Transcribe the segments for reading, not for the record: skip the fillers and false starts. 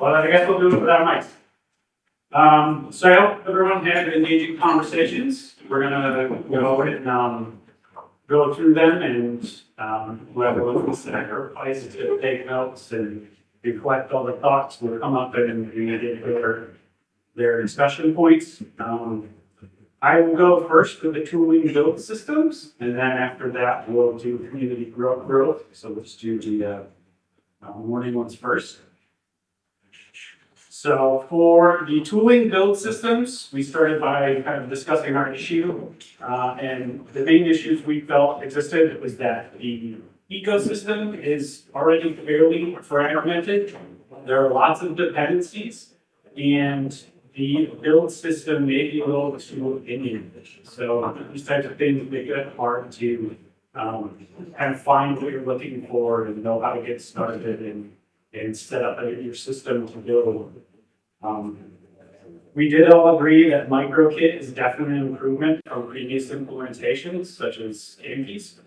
Well, I guess we'll do it without mics. So I hope everyone had engaging conversations. We're gonna go ahead and go through them, and whoever wants to sacrifice to take notes and reflect all the thoughts will come up and we get their discussion points. I will go first with the tooling build systems, and then after that we'll do community growth. So let's do the morning ones first. So for the tooling build systems, we started by kind of discussing our issue, and the main issues we felt existed was that the ecosystem is already fairly fragmented. There are lots of dependencies, and the build system may be a little too opinionated. So these types of things make it hard to kind of find what you're looking for and know how to get started and set up your system to build. We did all agree that MicroKit is definitely an improvement from previous implementations, such as AMPs.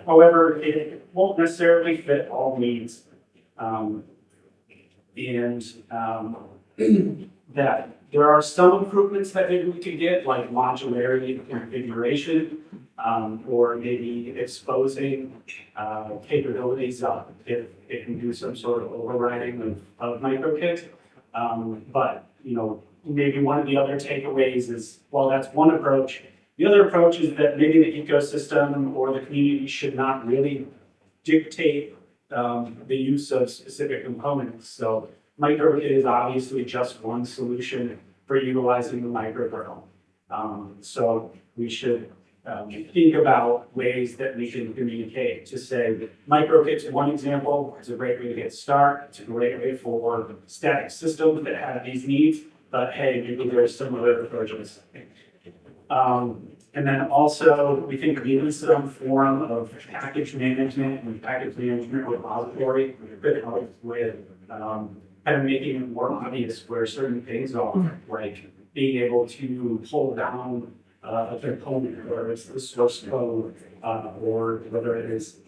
However, it won't necessarily fit all needs. That there are some improvements that maybe we could get, like modularity configuration, or maybe exposing capabilities up if it can do some sort of overriding of MicroKit. But maybe one of the other takeaways is, well, that's one approach. The other approach is that maybe the ecosystem or the community should not really dictate the use of specific components. So MicroKit is obviously just one solution for utilizing the microkernel. So we should think about ways that we can communicate to say MicroKit's one example. It's a great way to get started. It's a great way for static systems that have these needs, but hey, maybe there's some other approaches. And then also we think we need some form of package management and package management repository that helps with kind of making it more obvious where certain things are, like being able to pull down a component, whether it's the source code, or whether it is,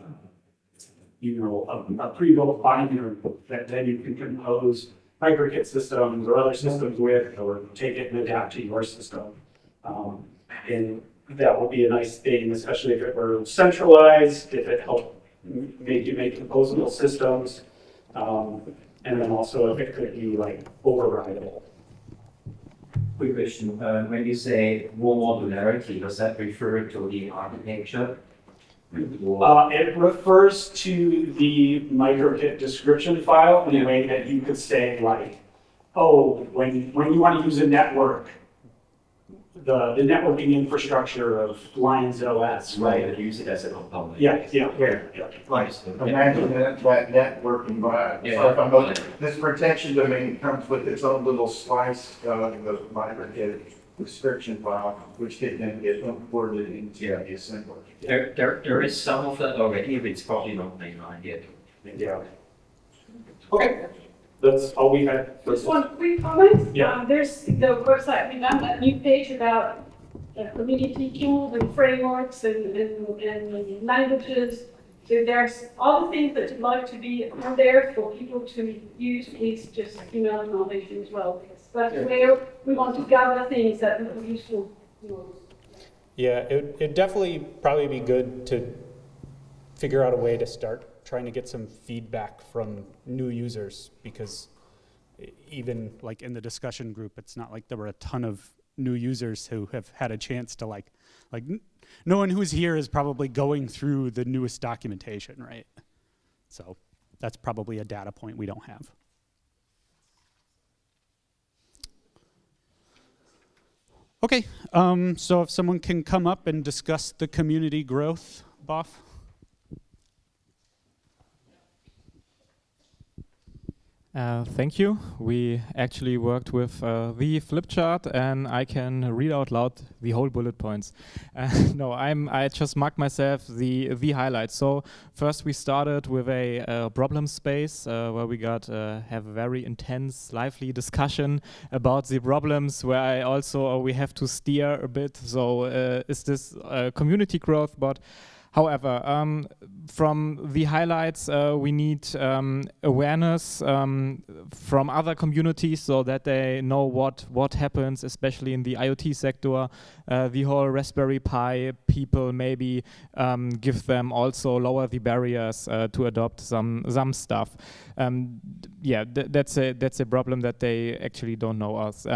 a pre-built binary that then you can compose MicroKit systems or other systems with, or take it and adapt to your system. And that will be a nice thing, especially if it were centralized, if it helped make you make composable systems, and then also if it could be like overrideable. Quick question, when you say more modularity, does that refer to the architecture? It refers to the MicroKit description file in a way that you could say, like, oh, when you want to use a network, the networking infrastructure of Lions OS, right? And use it as a component. Yeah. Like, imagine that network environment. Yeah. So if I'm looking, this protection domain comes with its own little slice of the MicroKit description file, which can then get imported into the assembly. There is some of that already, but it's probably not mainline yet. Yeah. Okay. That's all we had. Just one quick comment. Yeah. There's the website, we have that new page about community tools and frameworks and languages. So there's all the things that you'd like to be on there for people to use. Please just email acknowledgement as well. But where we want to gather things that are useful. Yeah, it'd definitely probably be good to figure out a way to start trying to get some feedback from new users, because even like in the discussion group, it's not like there were a ton of new users who have had a chance to like no one who's here is probably going through the newest documentation, right? So that's probably a data point we don't have. Okay, so if someone can come up and discuss the community growth, BoF. Thank you. We actually worked with the flip chart, and I can read out loud the whole bullet points. No, I just marked myself the highlights. So first we started with a problem space where we got have a very intense, lively discussion about the problems. Where I also we have to steer a bit. So is this community growth, but However, from the highlights, we need awareness from other communities so that they know what happens, especially in the IoT sector. The whole Raspberry Pi people, maybe give them also lower the barriers to adopt some stuff. Yeah, that's a problem that they actually don't know us.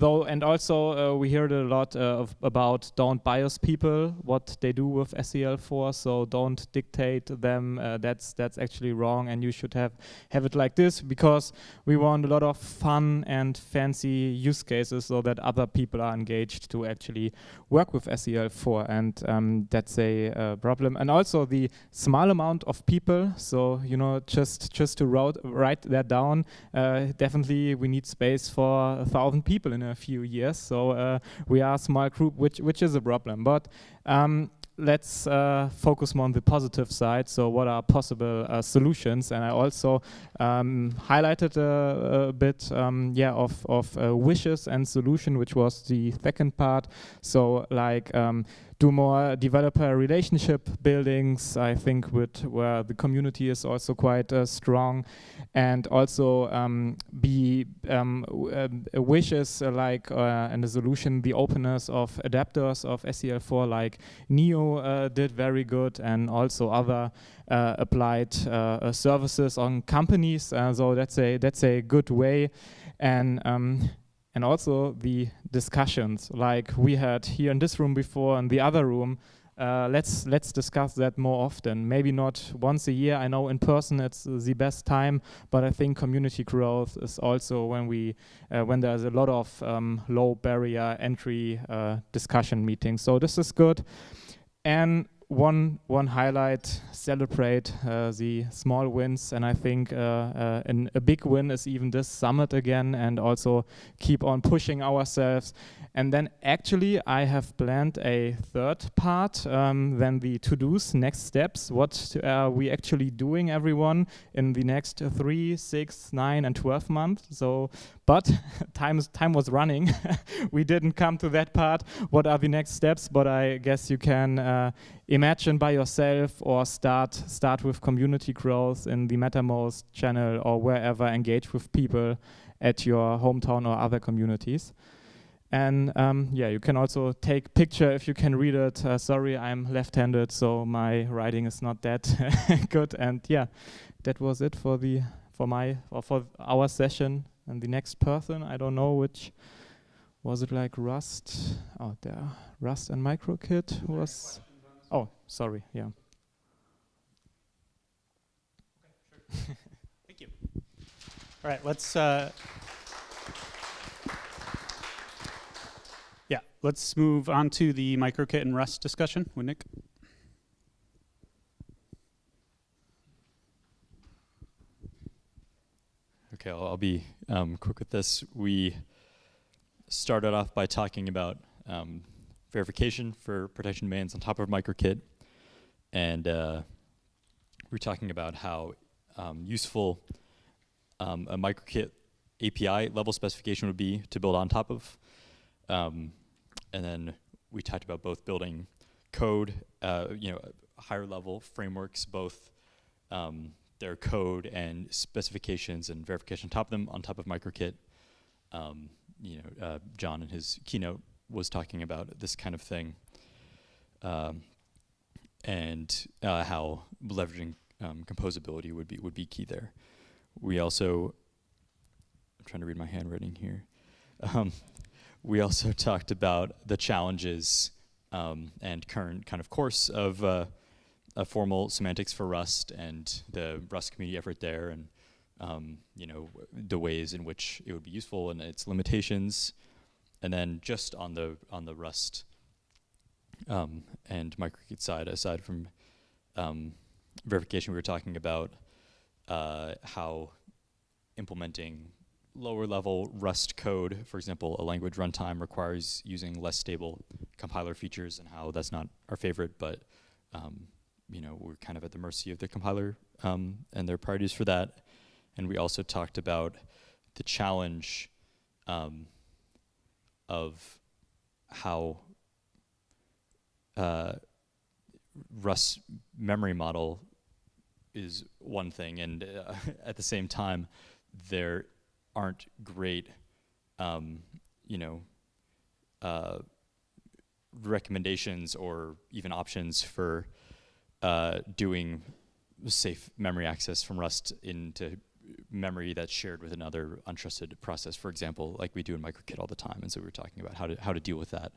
Though, and also we heard a lot about don't bias people, what they do with SEL4, so don't dictate them. That's actually wrong, and you should have it like this, because we want a lot of fun and fancy use cases so that other people are engaged to actually work with SEL4, and that's a problem. And also the small amount of people, so just to write that down, definitely we need space for 1,000 people in a few years, so we are a small group, which is a problem. But let's focus more on the positive side. So what are possible solutions? And I also highlighted a bit of wishes and solution, which was the second part. So like do more developer relationship buildings, I think, where the community is also quite strong, and also be wishes like and a solution, the openness of adapters of SEL4 like Neo did very good, and also other applied services on companies. So that's a good way, and also the discussions like we had here in this room before and the other room. Let's discuss that more often. Maybe not once a year. I know in person it's the best time, but I think community growth is also when there's a lot of low barrier entry discussion meetings. So this is good. And one highlight, celebrate the small wins, and I think a big win is even this summit again, and also keep on pushing ourselves. And then actually I have planned a third part, then the to-dos, next steps, what are we actually doing, everyone, in the next 3, 6, 9 and 12 months. So, but time was running. We didn't come to that part. What are the next steps? But I guess you can imagine by yourself, or start with community growth in the Mattermost channel or wherever, engage with people at your hometown or other communities. And you can also take picture if you can read it. Sorry, I'm left-handed, so my writing is not that good. And yeah, that was it for our session. And the next person, I don't know which, was it like Rust? Oh, there, Rust and MicroKit was. Oh, sorry, yeah. Okay, sure. Thank you. All right, let's let's move on to the MicroKit and Rust discussion with Nick. Okay, I'll be quick with this. We started off by talking about verification for protection domains on top of MicroKit, and we're talking about how useful a MicroKit API level specification would be to build on top of. And then we talked about both building code, higher level frameworks, both their code and specifications and verification on top of MicroKit. John in his keynote was talking about this kind of thing, and how leveraging composability would be key there. We also, I'm trying to read my handwriting here. We also talked about the challenges and current kind of course of formal semantics for Rust and the Rust community effort there, and the ways in which it would be useful and its limitations. And then just on the Rust and MicroKit side, aside from verification, we were talking about how implementing lower level Rust code, for example, a language runtime, requires using less stable compiler features, and how that's not our favorite, but we're kind of at the mercy of the compiler and their priorities for that. And we also talked about the challenge of how Rust memory model is one thing, and at the same time, there aren't great, recommendations or even options for doing safe memory access from Rust into memory that's shared with another untrusted process, for example, like we do in MicroKit all the time. And so we were talking about how to deal with that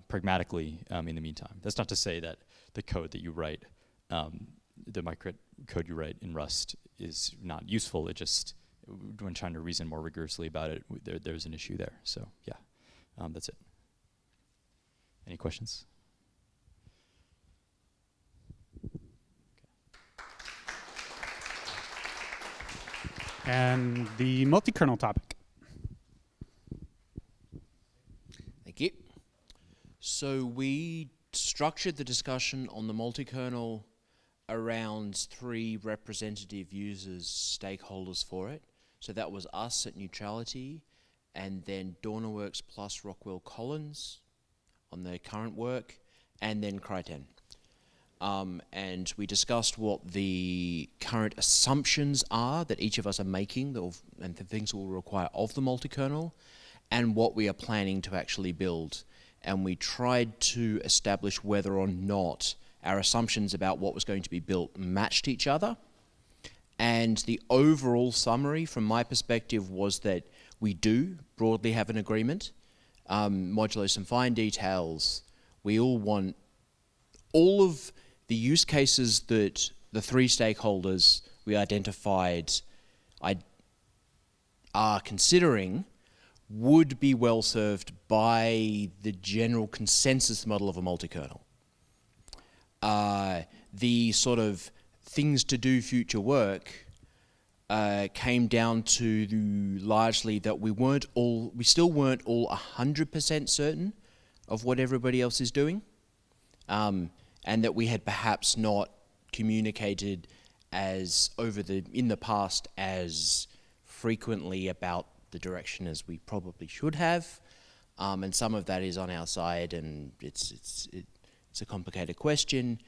pragmatically in the meantime. That's not to say that the code that you write, the MicroKit code you write in Rust is not useful. It just, when trying to reason more rigorously about it, there's an issue there. So yeah, that's it. Any questions? And the multi-kernel topic. Thank you. So we structured the discussion on the multi-kernel around 3 representative users, stakeholders for it. So that was us at Neutrality, and then DornaWorks plus Rockwell Collins on their current work, and then Cryten. And we discussed what the current assumptions are that each of us are making, and the things we'll require of the multi-kernel, and what we are planning to actually build. And we tried to establish whether or not our assumptions about what was going to be built matched each other. And the overall summary from my perspective was that we do broadly have an agreement. Modulo some fine details. We all want all of the use cases that the 3 stakeholders we identified are considering would be well served by the general consensus model of a multi-kernel. The sort of things to do future work came down to largely that we still weren't all 100% certain of what everybody else is doing. And that we had perhaps not communicated in the past as frequently about the direction as we probably should have. And some of that is on our side, and it's a complicated question.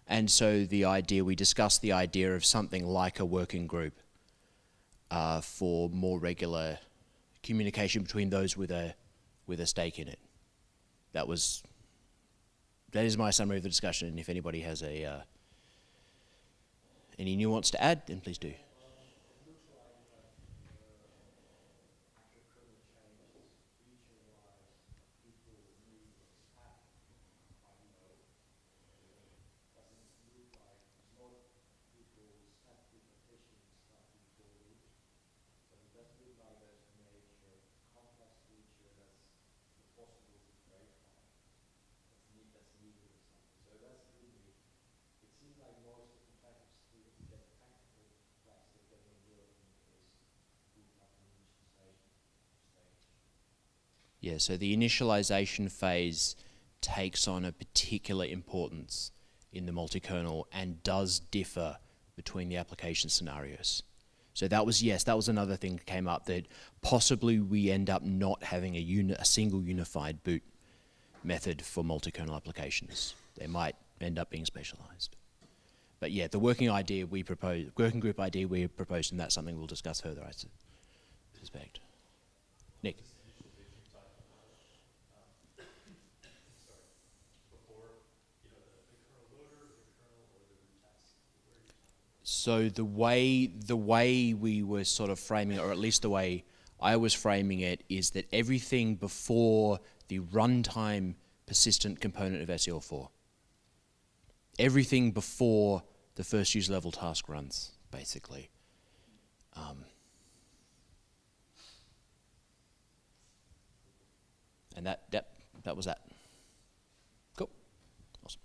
And so we discussed the idea of something like a working group for more regular communication between those with a stake in it. That is my summary of the discussion, and if anybody has any nuance to add, then please do. Yeah, so the initialization phase takes on a particular importance in the multi-kernel and does differ between the application scenarios. So that was another thing that came up, that possibly we end up not having a single unified boot method for multi-kernel applications. They might end up being specialized. But yeah, the working group idea we proposed, and that's something we'll discuss further, I suspect. Nick. So the way we were sort of framing it, or at least the way I was framing it, is that everything before the runtime persistent component of SEL4. Everything before the first user level task runs, basically. And that was that. Cool. Awesome.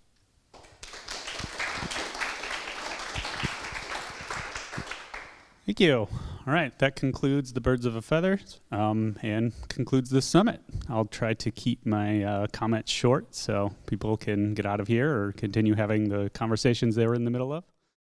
Thank you. All right, that concludes the Birds of a Feather and concludes this summit. I'll try to keep my comments short so people can get out of here or continue having the conversations they were in the middle of.